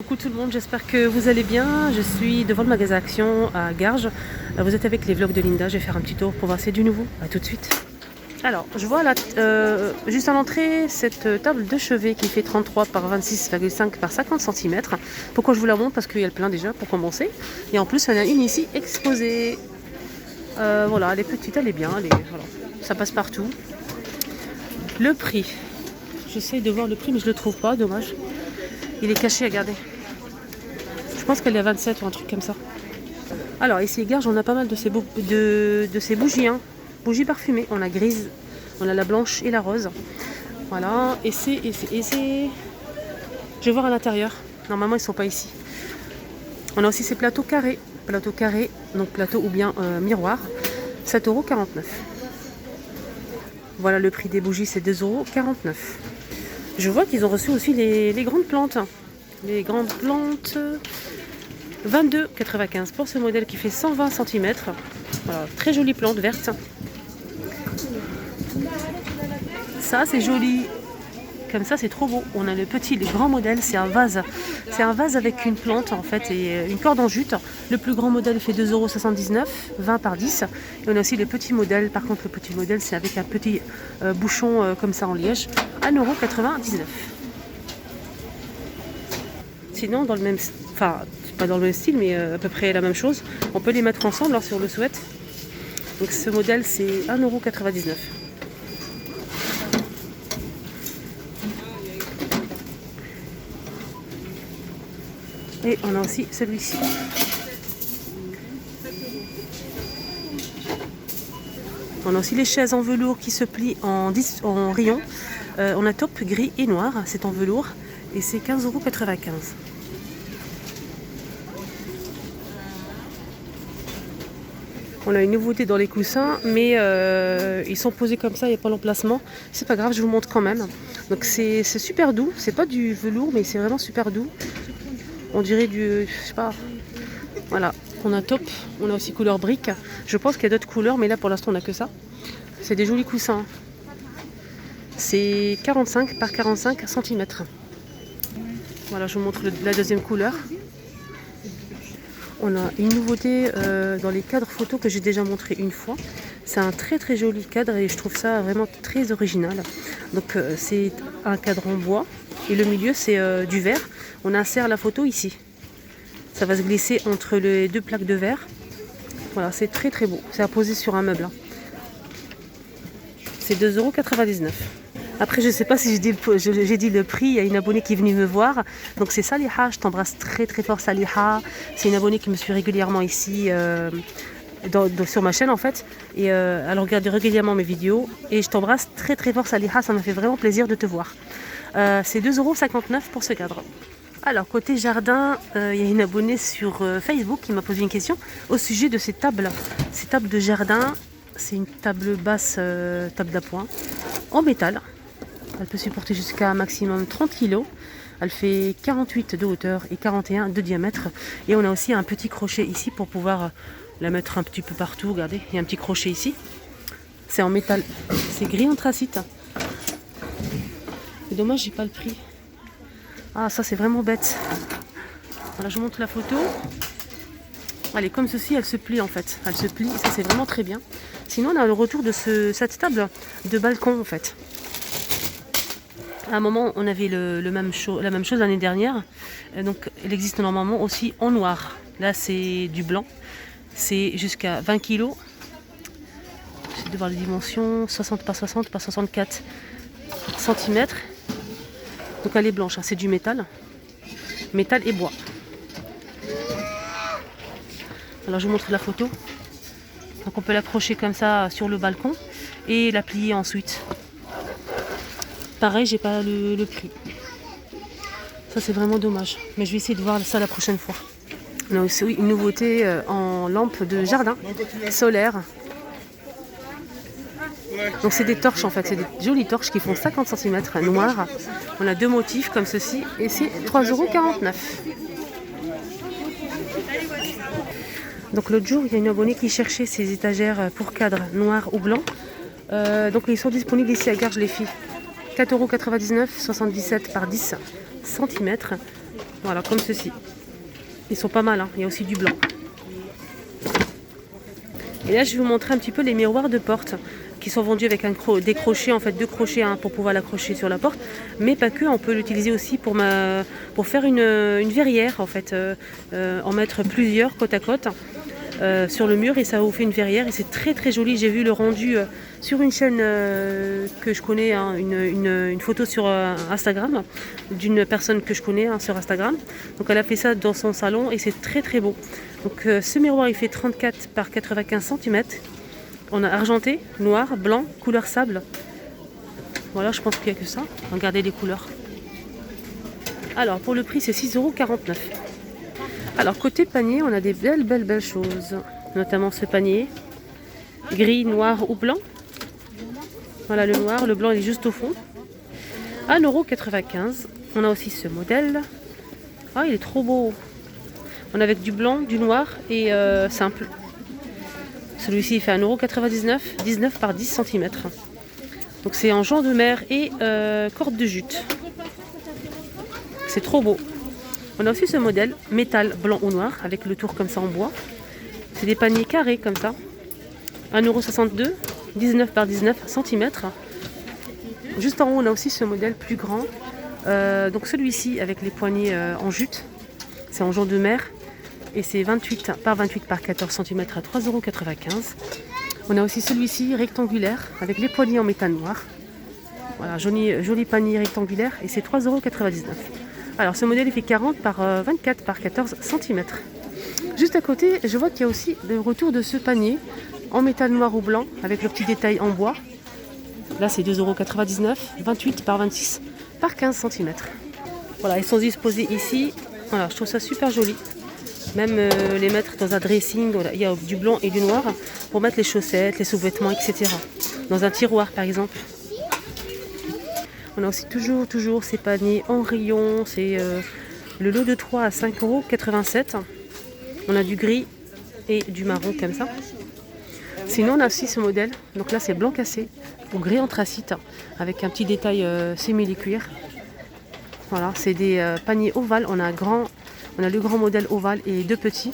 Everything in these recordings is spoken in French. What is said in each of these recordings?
Coucou tout le monde, j'espère que vous allez bien. Je suis devant le magasin Action à Garges. Vous êtes avec les vlogs de Linda, je vais faire un petit tour pour voir s'il y a du nouveau. A tout de suite. Alors, je vois là, juste à l'entrée, cette table de chevet qui fait 33 par 26,5 par 50 cm. Pourquoi je vous la montre? Parce qu'il y a le plein déjà pour commencer. Et en plus, il y en a une ici exposée. Voilà, elle est petite, elle est bien, voilà. Ça passe partout. Le prix. J'essaye de voir le prix mais je ne le trouve pas, dommage. Il est caché, regardez. Je pense qu'elle est à 27 ou un truc comme ça. Alors ici, Garges, on a pas mal de ces bougies, hein. Bougies parfumées. On a grise, on a la blanche et la rose. Voilà, et c'est. Je vais voir à l'intérieur. Normalement, ils ne sont pas ici. On a aussi ces plateaux carrés. Plateau carré, donc plateau ou bien miroir. 7,49 €. Voilà le prix des bougies, c'est 2,49 €. Je vois qu'ils ont reçu aussi les grandes plantes. Les grandes plantes, 22,95 € pour ce modèle qui fait 120 cm. Voilà, très jolie plante verte. Ça, c'est joli. Comme ça, c'est trop beau. On a le petit, le grand modèle, c'est un vase. C'est un vase avec une plante en fait et une corde en jute. Le plus grand modèle fait 2,79 €, 20 par 10. Et on a aussi le petit modèle. Par contre, le petit modèle, c'est avec un petit bouchon comme ça en liège, 1,99 €. Sinon, dans le même, enfin, pas dans le même style, mais à peu près la même chose. On peut les mettre ensemble si on le souhaite. Donc ce modèle, c'est 1,99 €. Et on a aussi celui-ci. On a aussi les chaises en velours qui se plient en rayons. On a taupe, gris et noir. C'est en velours et c'est 15,95 €. On a une nouveauté dans les coussins, mais ils sont posés comme ça, il n'y a pas l'emplacement. C'est pas grave, je vous montre quand même. Donc c'est super doux. C'est pas du velours, mais c'est vraiment super doux. On dirait du, je sais pas. Voilà, on a top, on a aussi couleur brique. Je pense qu'il y a d'autres couleurs, mais là pour l'instant on n'a que ça. C'est des jolis coussins. C'est 45 par 45 cm. Voilà, je vous montre la deuxième couleur. On a une nouveauté dans les cadres photos que j'ai déjà montré une fois. C'est un très très joli cadre et je trouve ça vraiment très original. Donc c'est un cadre en bois et le milieu c'est du verre. On insère la photo ici. Ça va se glisser entre les deux plaques de verre. Voilà, c'est très très beau. C'est à poser sur un meuble. C'est 2,99 €. Après, je ne sais pas si j'ai dit le prix. Il y a une abonnée qui est venue me voir. Donc c'est Saliha. Je t'embrasse très très fort, Saliha. C'est une abonnée qui me suit régulièrement ici sur ma chaîne en fait. Et elle regarde régulièrement mes vidéos. Et je t'embrasse très très fort, Saliha. Ça me fait vraiment plaisir de te voir. C'est 2,59 € pour ce cadre. Alors, côté jardin, il y a une abonnée sur Facebook qui m'a posé une question au sujet de ces tables. Ces tables de jardin, c'est une table basse, table d'appoint, en métal. Elle peut supporter jusqu'à un maximum 30 kg. Elle fait 48 de hauteur et 41 de diamètre. Et on a aussi un petit crochet ici pour pouvoir la mettre un petit peu partout. Regardez, il y a un petit crochet ici. C'est en métal. C'est gris anthracite. C'est dommage, j'ai pas le prix. Ah, ça c'est vraiment bête. Voilà, je vous montre la photo. Elle est comme ceci, elle se plie en fait. Elle se plie, ça c'est vraiment très bien. Sinon, on a le retour de cette table de balcon en fait. À un moment, on avait la même chose l'année dernière. Donc, elle existe normalement aussi en noir. Là, c'est du blanc. C'est jusqu'à 20 kg. J'essaie de voir les dimensions. 60 par 60 par 64 cm. Donc elle est blanche, hein, c'est du métal. Métal et bois. Alors je vous montre la photo. Donc on peut l'accrocher comme ça sur le balcon et la plier ensuite. Pareil, j'ai pas le prix. Ça c'est vraiment dommage. Mais je vais essayer de voir ça la prochaine fois. On a aussi une nouveauté en lampe de jardin solaire. Donc c'est des torches en fait, c'est des jolies torches qui font 50 cm noires. On a deux motifs comme ceci et c'est 3,49 €. Donc l'autre jour, il y a une abonnée qui cherchait ces étagères pour cadre noir ou blanc. Donc ils sont disponibles ici à Garges les filles. 4,99 €, 77 par 10 cm. Voilà, comme ceci. Ils sont pas mal, hein. Il y a aussi du blanc. Et là, je vais vous montrer un petit peu les miroirs de porte qui sont vendus avec des crochets, en fait, 2 crochets hein, pour pouvoir l'accrocher sur la porte. Mais pas que, on peut l'utiliser aussi pour faire une verrière, en fait, en mettre plusieurs côte à côte sur le mur et ça vous fait une verrière et c'est très très joli. J'ai vu le rendu sur une chaîne que je connais, hein, une photo sur Instagram d'une personne que je connais hein, sur Instagram. Donc elle a fait ça dans son salon et c'est très très beau. Donc ce miroir il fait 34 par 95 cm. On a argenté, noir, blanc, couleur sable. Voilà, je pense qu'il n'y a que ça. Regardez les couleurs. Alors pour le prix c'est 6,49 €. Alors côté panier, on a des belles choses. Notamment ce panier. Gris, noir ou blanc. Voilà le noir, le blanc il est juste au fond. 1,95 €. On a aussi ce modèle. Ah il est trop beau. On a avec du blanc, du noir et simple. Celui-ci il fait 1,99 €, 19 par 10 cm. Donc c'est en jonc de mer et corde de jute. C'est trop beau. On a aussi ce modèle, métal blanc ou noir, avec le tour comme ça en bois. C'est des paniers carrés comme ça. 1,62 €, 19 par 19 cm. Juste en haut, on a aussi ce modèle plus grand. Donc celui-ci avec les poignées en jute. C'est en jonc de mer. Et c'est 28 par 14 cm à 3,95 €. On a aussi celui-ci rectangulaire avec les poignées en métal noir. Voilà, joli panier rectangulaire et c'est 3,99 €. Alors ce modèle il fait 40 par 24 par 14 cm. Juste à côté, je vois qu'il y a aussi le retour de ce panier en métal noir ou blanc avec le petit détail en bois. Là c'est 2,99 €, 28 par 26 par 15 cm. Voilà, ils sont disposés ici. Voilà, je trouve ça super joli. Même les mettre dans un dressing, voilà, il y a du blanc et du noir pour mettre les chaussettes, les sous-vêtements, etc. Dans un tiroir par exemple. On a aussi toujours ces paniers en rayon. C'est le lot de 3 à 5,87 €. On a du gris et du marron comme ça. Sinon on a aussi ce modèle. Donc là c'est blanc cassé ou gris anthracite avec un petit détail simili-cuir. Voilà, c'est des paniers ovales. On a le grand modèle ovale et 2 petits.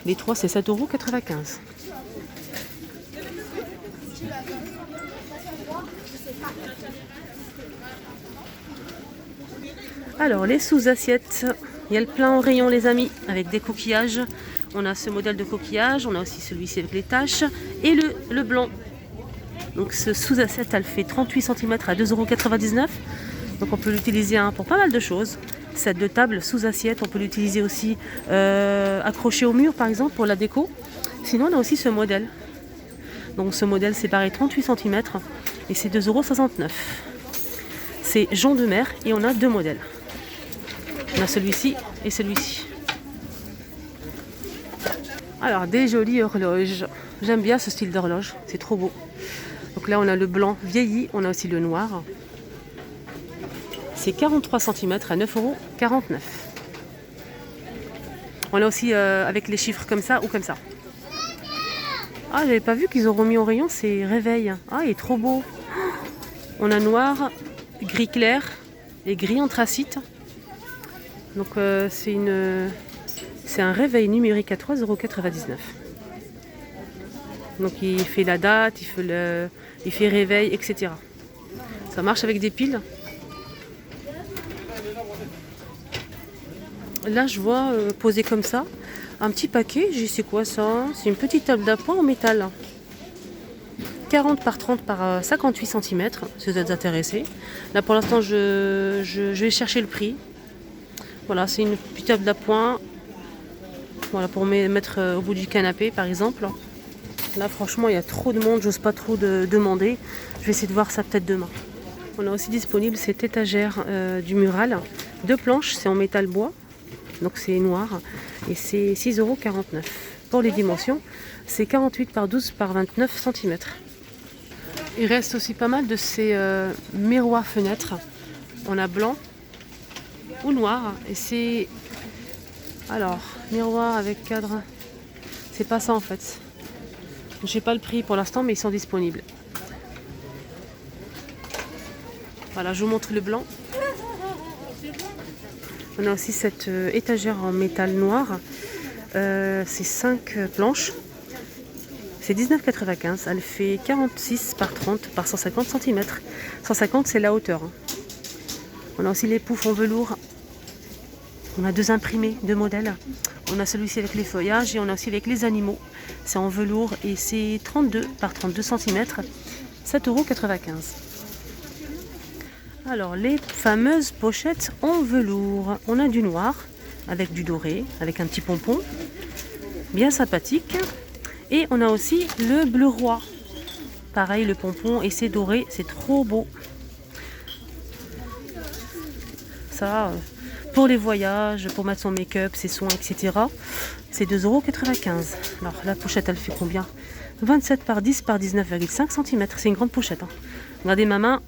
Les 3 c'est 7,95 €. Alors les sous-assiettes, il y a le plein en rayon les amis, avec des coquillages. On a ce modèle de coquillage, on a aussi celui-ci avec les taches et le blanc. Donc ce sous-assiette, elle fait 38 cm à 2,99 €. Donc on peut l'utiliser pour pas mal de choses. Set de table sous-assiette, on peut l'utiliser aussi accroché au mur par exemple pour la déco. Sinon on a aussi ce modèle. Donc ce modèle c'est pareil 38 cm et c'est 2,69 €. C'est jonc de mer et on a 2 modèles. On a celui-ci et celui-ci. Alors des jolies horloges. J'aime bien ce style d'horloge, c'est trop beau. Donc là on a le blanc vieilli, on a aussi le noir. C'est 43 cm à 9,49 €. On a aussi avec les chiffres comme ça ou comme ça. Ah j'avais pas vu qu'ils ont remis en rayon, c'est réveil. Ah il est trop beau. On a noir, gris clair et gris anthracite. Donc c'est un réveil numérique à 3,99 €. Donc il fait la date, il fait réveil, etc. Ça marche avec des piles. Là je vois posé comme ça un petit paquet. C'est quoi ça? C'est une petite table d'appoint en métal. 40 par 30 par 58 cm, si vous êtes intéressé. Là pour l'instant je vais chercher le prix. Voilà, c'est une petite table d'appoint. Voilà, pour mettre au bout du canapé par exemple. Là franchement il y a trop de monde, j'ose pas trop demander. Je vais essayer de voir ça peut-être demain. On a aussi disponible cette étagère du mural. 2 planches, c'est en métal bois. Donc c'est noir. Et c'est 6,49 €. Pour les dimensions, c'est 48 par 12 par 29 cm. Il reste aussi pas mal de ces miroirs fenêtres. On a blanc ou noir. Et c'est... Alors, miroir avec cadre. C'est pas ça en fait. Je sais pas le prix pour l'instant, mais ils sont disponibles. Voilà, je vous montre le blanc. On a aussi cette étagère en métal noir. C'est 5 planches. C'est 19,95. Elle fait 46 par 30 par 150 cm. 150, c'est la hauteur. On a aussi les poufs en velours. On a 2 imprimés, 2 modèles. On a celui-ci avec les feuillages et on a aussi avec les animaux. C'est en velours et c'est 32 par 32 cm. 7,95 €. Alors, les fameuses pochettes en velours. On a du noir avec du doré, avec un petit pompon. Bien sympathique. Et on a aussi le bleu roi. Pareil, le pompon et c'est doré. C'est trop beau. Ça, pour les voyages, pour mettre son make-up, ses soins, etc. C'est 2,95 €. Alors, la pochette, elle fait combien? 27 par 10 par 19,5 cm. C'est une grande pochette. Regardez ma main.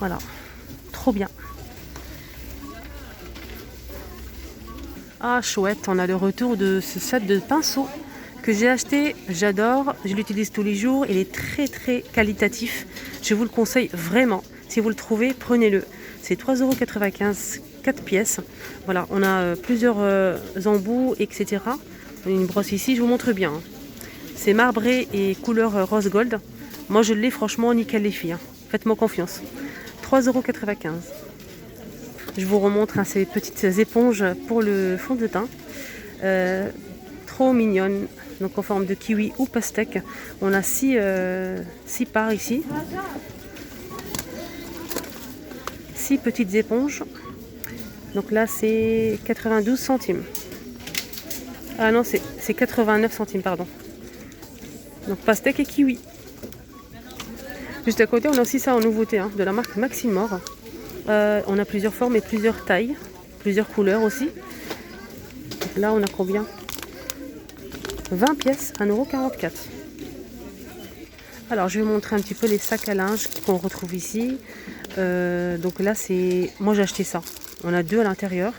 Voilà, trop bien. Ah chouette, on a le retour de ce set de pinceaux que j'ai acheté. J'adore, je l'utilise tous les jours. Il est très très qualitatif. Je vous le conseille vraiment. Si vous le trouvez, prenez-le. C'est 3,95 €, 4 pièces. Voilà, on a plusieurs embouts, etc. On a une brosse ici, je vous montre bien. C'est marbré et couleur rose gold. Moi je l'ai, franchement, nickel les filles. Faites-moi confiance. 3,95 €. Je vous remontre ces petites éponges pour le fond de teint. Trop mignonnes. Donc en forme de kiwi ou pastèque. On a 6 parts ici. 6 petites éponges. Donc là c'est 92 centimes. Ah non, c'est 89 centimes, pardon. Donc pastèque et kiwi. Juste à côté, on a aussi ça en nouveauté, de la marque Maximor. On a plusieurs formes et plusieurs tailles, plusieurs couleurs aussi. Là, on a combien? 20 pièces, 1,44 €. Alors, je vais vous montrer un petit peu les sacs à linge qu'on retrouve ici. Donc là, moi j'ai acheté ça. On a 2 à l'intérieur.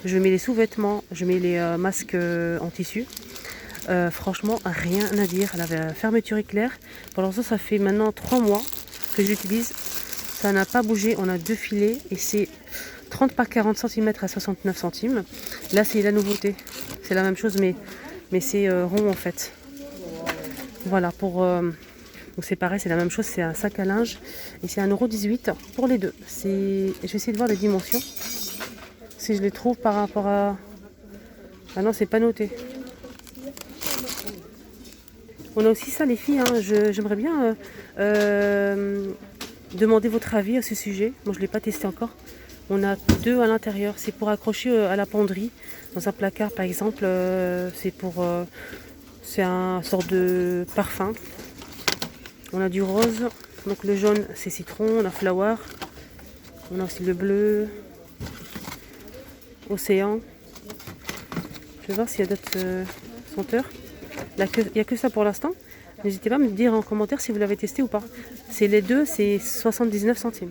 Je mets les sous-vêtements, je mets les masques en tissu. Franchement, rien à dire. La fermeture éclair. Pour l'instant, ça fait maintenant 3 mois que j'utilise. Ça n'a pas bougé. On a 2 filets et c'est 30 par 40 cm à 69 centimes. Là, c'est la nouveauté. C'est la même chose, mais c'est rond en fait. Voilà, donc c'est pareil, c'est la même chose. C'est un sac à linge et c'est 1,18 € pour les deux. Je vais essayer de voir les dimensions. Si je les trouve par rapport à... Ah non, c'est pas noté. On a aussi ça les filles, j'aimerais bien demander votre avis à ce sujet. Moi je ne l'ai pas testé encore. On a 2 à l'intérieur, c'est pour accrocher à la penderie. Dans un placard par exemple, c'est un sort de parfum. On a du rose, donc le jaune c'est citron, on a flower. On a aussi le bleu, océan. Je vais voir s'il y a d'autres senteurs. Il n'y a que ça pour l'instant. N'hésitez pas à me dire en commentaire si vous l'avez testé ou pas. C'est les deux, c'est 79 centimes.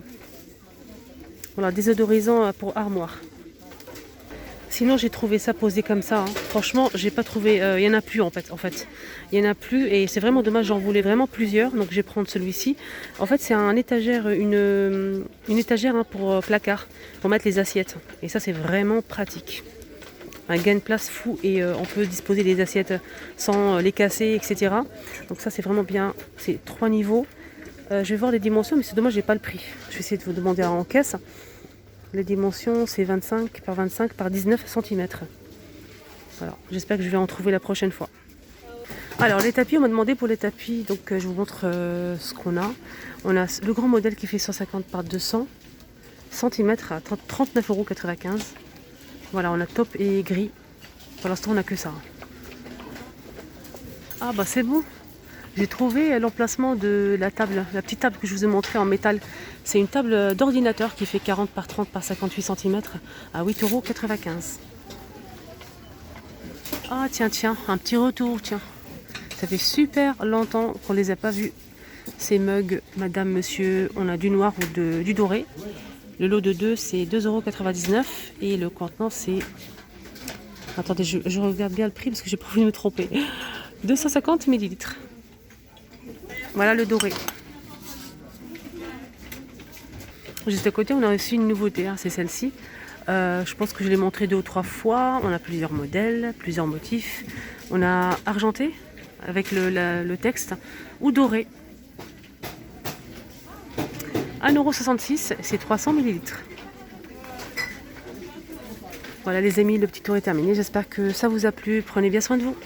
Voilà, désodorisant pour armoire. Sinon, j'ai trouvé ça posé comme ça. Franchement, j'ai pas trouvé. Il y en a plus en fait. Il y en a plus et c'est vraiment dommage. J'en voulais vraiment plusieurs, donc je vais prendre celui-ci. En fait, c'est une étagère pour placard, pour mettre les assiettes. Et ça, c'est vraiment pratique. Un gain de place fou et on peut disposer des assiettes sans les casser, etc. Donc ça, c'est vraiment bien. C'est 3 niveaux. Je vais voir les dimensions, mais c'est dommage, j'ai pas le prix. Je vais essayer de vous demander en caisse. Les dimensions, c'est 25 par 25 par 19 cm. Voilà, j'espère que je vais en trouver la prochaine fois. Alors, les tapis, on m'a demandé pour les tapis, donc je vous montre ce qu'on a. On a le grand modèle qui fait 150 par 200 cm à 39,95 €. Voilà, on a top et gris. Pour l'instant, on n'a que ça. Ah bah c'est bon. J'ai trouvé l'emplacement de la table, la petite table que je vous ai montrée en métal. C'est une table d'ordinateur qui fait 40 par 30 par 58 cm à 8,95 €. Ah tiens, un petit retour, tiens. Ça fait super longtemps qu'on ne les a pas vus. Ces mugs, madame, monsieur, on a du noir ou du doré. Le lot de 2, c'est 2,99 € et le contenant, c'est... Attendez, je regarde bien le prix parce que j'ai pas voulu me tromper. 250 ml. Voilà le doré. Juste à côté, on a aussi une nouveauté, c'est celle-ci. Je pense que je l'ai montré 2 ou 3 fois. On a plusieurs modèles, plusieurs motifs. On a argenté avec le texte ou doré. 1,66 €, c'est 300 millilitres. Voilà les amis, le petit tour est terminé. J'espère que ça vous a plu. Prenez bien soin de vous.